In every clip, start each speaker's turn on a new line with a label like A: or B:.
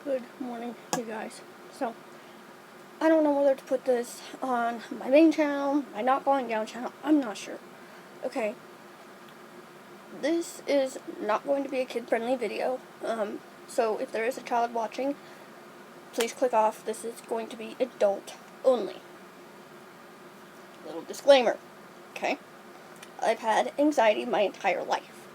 A: Good morning, you guys. So, I don't know whether to put this on my main channel, my Not Going Down channel. I'm not sure. Okay. This is not going to be a kid-friendly video. So if there is a child watching, please click off. This is going to be adult only. Little disclaimer. Okay. I've had anxiety my entire life.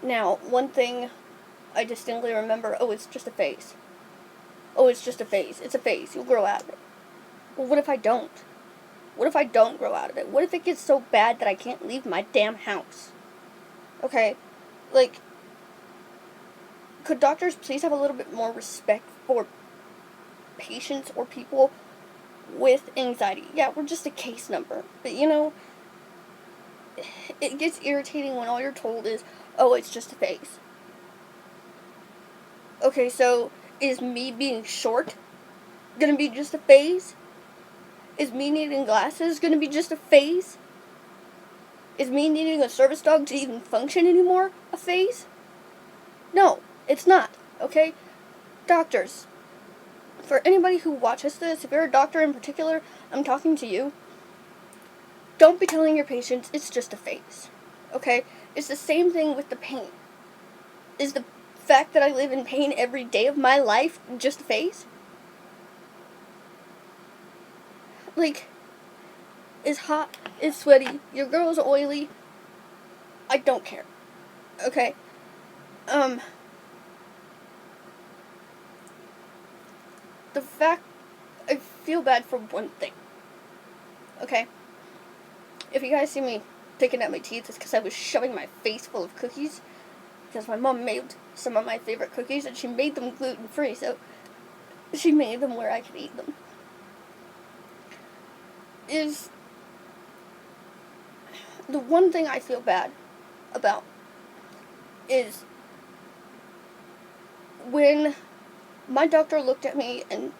A: Now, one thing I distinctly remember, it's just a phase. It's just a phase. It's a phase. You'll grow out of it. Well, what if I don't? What if I don't grow out of it? What if it gets so bad that I can't leave my damn house? Okay? Like, could doctors please have a little bit more respect for patients or people with anxiety? Yeah, we're just a case number. But, it gets irritating when all you're told is, it's just a phase. Okay, so is me being short gonna be just a phase? Is me needing glasses gonna be just a phase? Is me needing a service dog to even function anymore a phase? No, it's not, okay? Doctors, for anybody who watches this, if you're a doctor in particular, I'm talking to you. Don't be telling your patients it's just a phase, okay? It's the same thing with the pain. Is the fact that I live in pain every day of my life just a phase? Like, it's hot, it's sweaty, your girl's oily. I don't care. Okay? The fact, I feel bad for one thing. Okay? If you guys see me picking at my teeth, it's because I was shoving my face full of cookies. Because my mom made some of my favorite cookies, and she made them gluten-free, so she made them where I could eat them. Is the one thing I feel bad about is when my doctor looked at me and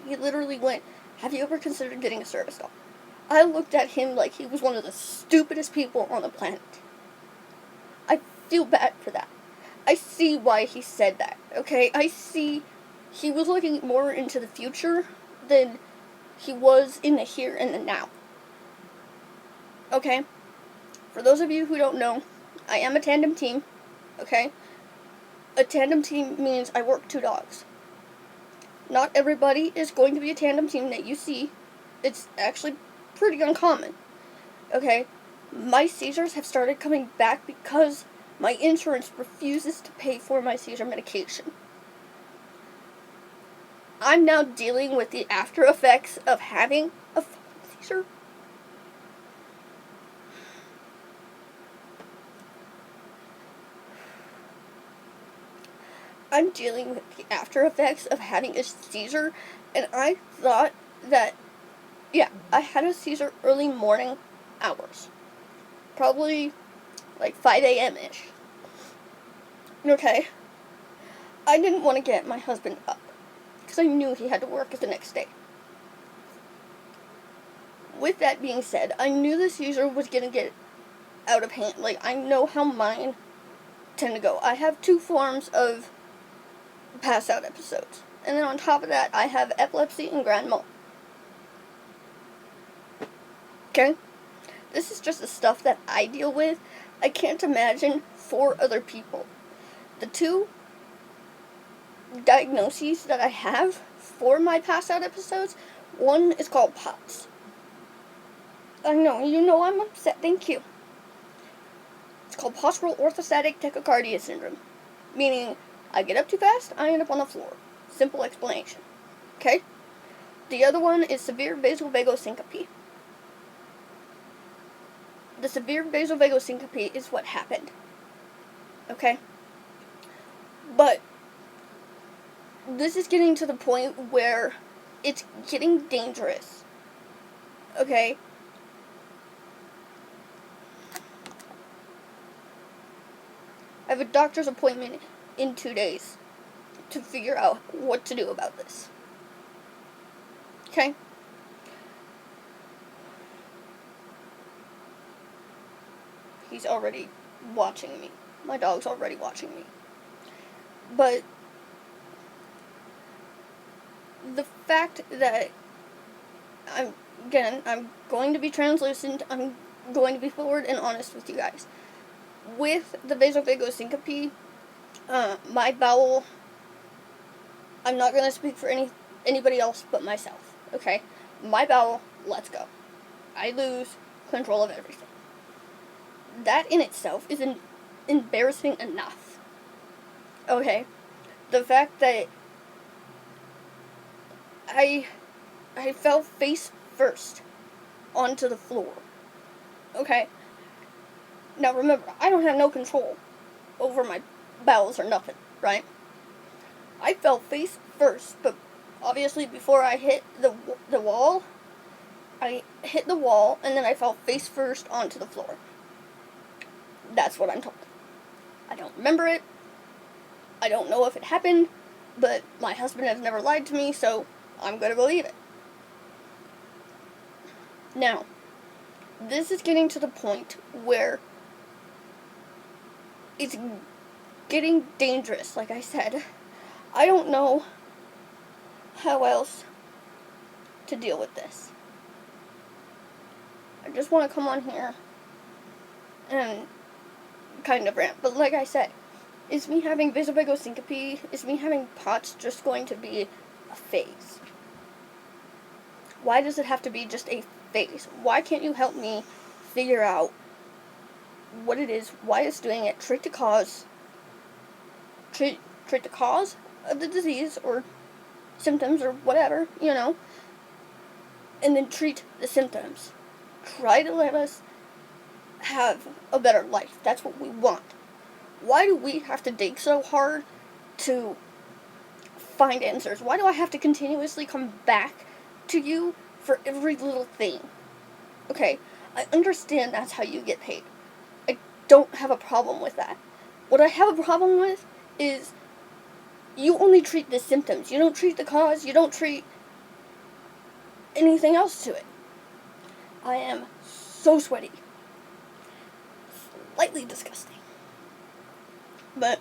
A: he literally went, "Have you ever considered getting a service dog?" I looked at him like he was one of the stupidest people on the planet. I feel bad for that. I see why he said that, okay? I see he was looking more into the future than he was in the here and the now. Okay? For those of you who don't know, I am a tandem team, okay? A tandem team means I work two dogs. Not everybody is going to be a tandem team that you see. It's actually pretty uncommon, okay? My seizures have started coming back because my insurance refuses to pay for my seizure medication. I'm now dealing with the after effects of having a seizure. I'm dealing with the after effects of having a seizure, and I thought that, I had a seizure early morning hours. Probably like 5 a.m.-ish. Okay? I didn't want to get my husband up, because I knew he had to work the next day. With that being said, I knew the seizure was going to get out of hand. Like, I know how mine tend to go. I have two forms of pass out episodes. And then on top of that, I have epilepsy and grand mal. Okay? This is just the stuff that I deal with. I can't imagine for other people. The two diagnoses that I have for my pass out episodes, one is called POTS. I know, I'm upset, thank you. It's called postural orthostatic tachycardia syndrome, meaning I get up too fast, I end up on the floor. Simple explanation. Okay? The other one is severe vasovagal syncope. The severe vasovagal syncope is what happened. Okay? But this is getting to the point where it's getting dangerous. Okay? I have a doctor's appointment in 2 days to figure out what to do about this. Okay? He's already watching me. My dog's already watching me. But the fact that I'm going to be translucent. I'm going to be forward and honest with you guys. With the vasovagal syncope, my bowel, I'm not going to speak for anybody else but myself, okay? My bowel, let's go. I lose control of everything. That in itself is embarrassing enough. Okay? The fact that I fell face first onto the floor. Okay? Now remember, I don't have no control over my bowels or nothing, right? I fell face first, but obviously before I hit the wall, I hit the wall and then I fell face first onto the floor. That's what I'm told. I don't remember it. I don't know if it happened, but my husband has never lied to me, so I'm gonna believe it. Now, this is getting to the point where it's getting dangerous, like I said. I don't know how else to deal with this. I just want to come on here and kind of rant. But like I said, is me having vasovagal syncope, is me having POTS just going to be a phase? Why does it have to be just a phase? Why can't you help me figure out what it is, why it's doing it, treat the cause of the disease or symptoms or whatever, and then treat the symptoms. Try to let us have a better life. That's what we want. Why do we have to dig so hard to find answers? Why do I have to continuously come back to you for every little thing? Okay, I understand that's how you get paid. I don't have a problem with that. What I have a problem with is you only treat the symptoms. You don't treat the cause. You don't treat anything else to it. I am so sweaty. Slightly disgusting. But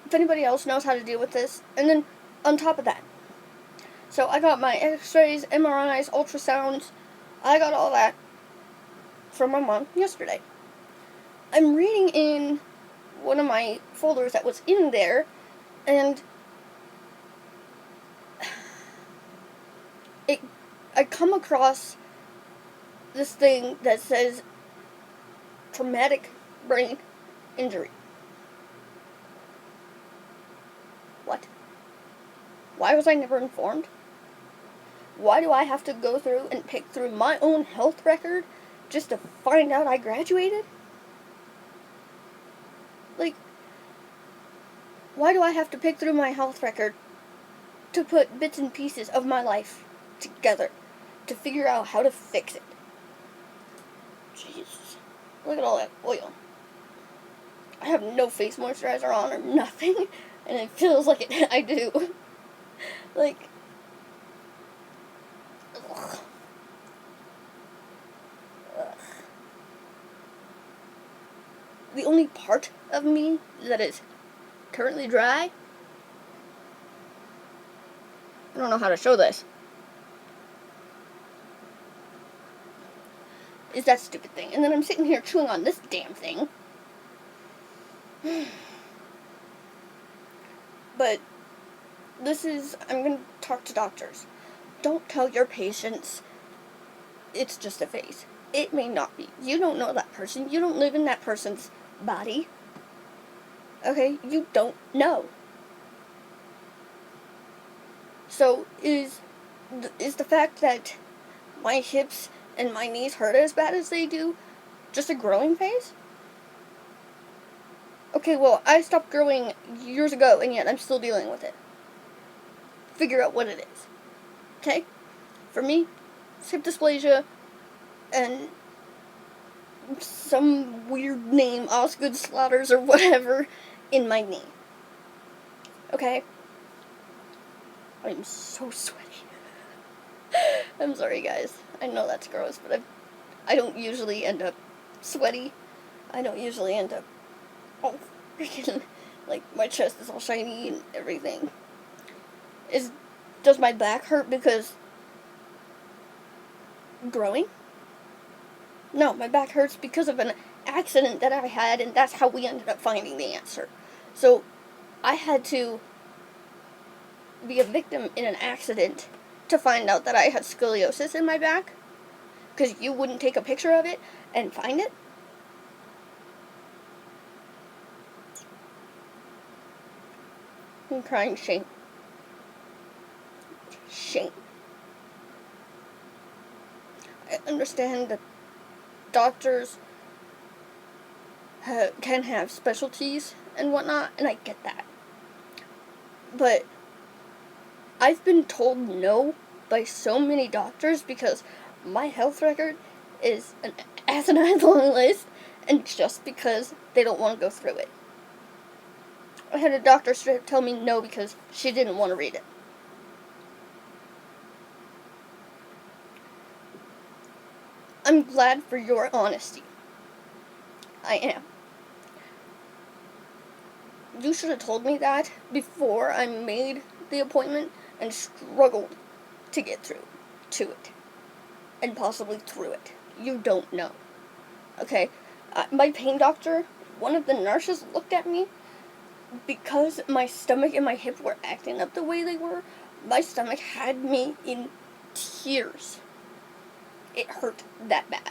A: if anybody else knows how to deal with this, and then on top of that, so I got my x-rays, MRIs, ultrasounds, I got all that from my mom yesterday. I'm reading in one of my folders that was in there, and I come across this thing that says traumatic brain injury. What? Why was I never informed? Why do I have to go through and pick through my own health record just to find out I graduated? Like, why do I have to pick through my health record to put bits and pieces of my life together to figure out how to fix it? Jesus. Look at all that oil. I have no face moisturizer on or nothing, and it feels like I do. Like, ugh. Ugh. The only part of me that is currently dry, I don't know how to show this, is that stupid thing. And then I'm sitting here chewing on this damn thing. But I'm going to talk to doctors. Don't tell your patients it's just a phase. It may not be. You don't know that person. You don't live in that person's body. Okay? You don't know. So is the fact that my hips and my knees hurt as bad as they do just a growing phase? Okay, well, I stopped growing years ago, and yet I'm still dealing with it. Figure out what it is. Okay? For me, it's hip dysplasia and some weird name, Osgood Slaughters or whatever, in my knee. Okay? I'm so sweaty. I'm sorry, guys. I know that's gross, but I don't usually end up sweaty. I don't usually end up all freaking, like, my chest is all shiny and everything. Does my back hurt because growing? No, my back hurts because of an accident that I had, and that's how we ended up finding the answer. So, I had to be a victim in an accident to find out that I had scoliosis in my back, because you wouldn't take a picture of it and find it. I'm crying shame. Shame. I understand that doctors can have specialties and whatnot, and I get that. But I've been told no by so many doctors because my health record is an asinine long list, and just because they don't want to go through it. I had a doctor straight up tell me no because she didn't want to read it. I'm glad for your honesty. I am. You should have told me that before I made the appointment and struggled to get through to it. And possibly through it. You don't know. Okay? My pain doctor, one of the nurses looked at me because my stomach and my hip were acting up the way they were. My stomach had me in tears. It hurt that bad.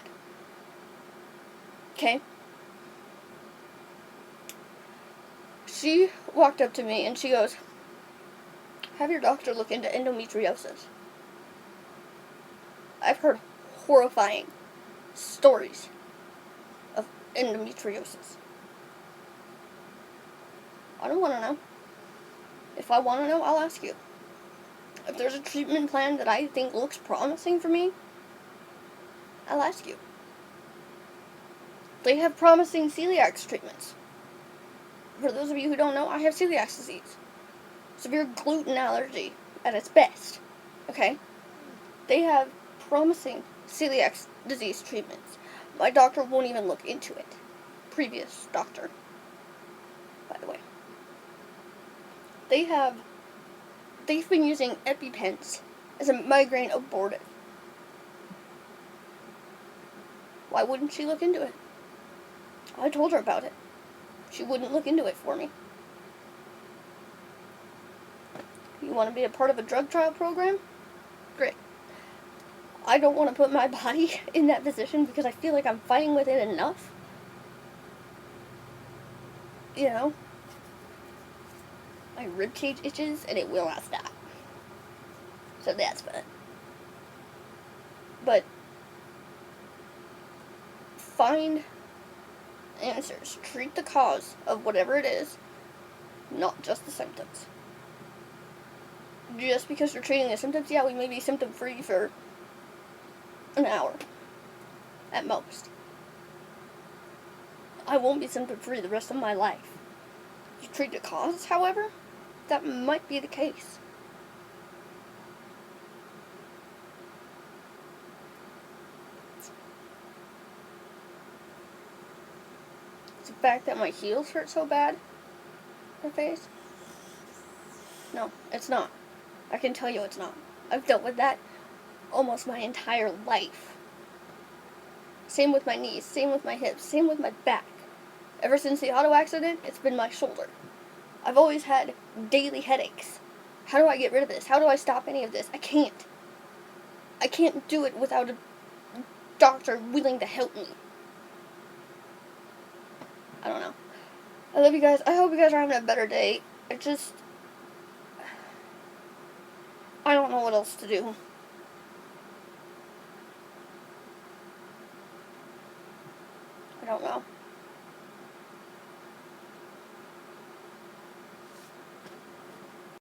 A: Okay? She walked up to me and she goes, "Have your doctor look into endometriosis." I've heard horrifying stories of endometriosis. I don't want to know. If I want to know, I'll ask you. If there's a treatment plan that I think looks promising for me, I'll ask you. They have promising celiac treatments. For those of you who don't know, I have celiac disease. Severe gluten allergy at its best. Okay? They have promising celiac disease treatments. My doctor won't even look into it. Previous doctor, by the way. They've been using EpiPens as a migraine abortive. Why wouldn't she look into it? I told her about it. She wouldn't look into it for me. You want to be a part of a drug trial program? Great. I don't want to put my body in that position because I feel like I'm fighting with it enough. You know? My ribcage itches and it will not stop. So that's fun. But find answers. Treat the cause of whatever it is, not just the symptoms. Just because you're treating the symptoms, yeah, we may be symptom free for an hour at most. I won't be symptom free the rest of my life. If you treat the cause, however, that might be the case. It's the fact that my heels hurt so bad. My face. No, it's not. I can tell you it's not. I've dealt with that almost my entire life. Same with my knees, same with my hips, same with my back. Ever since the auto accident, it's been my shoulder. I've always had daily headaches. How do I get rid of this? How do I stop any of this? I can't. I can't do it without a doctor willing to help me. I don't know. I love you guys. I hope you guys are having a better day. I don't know what else to do. I don't know.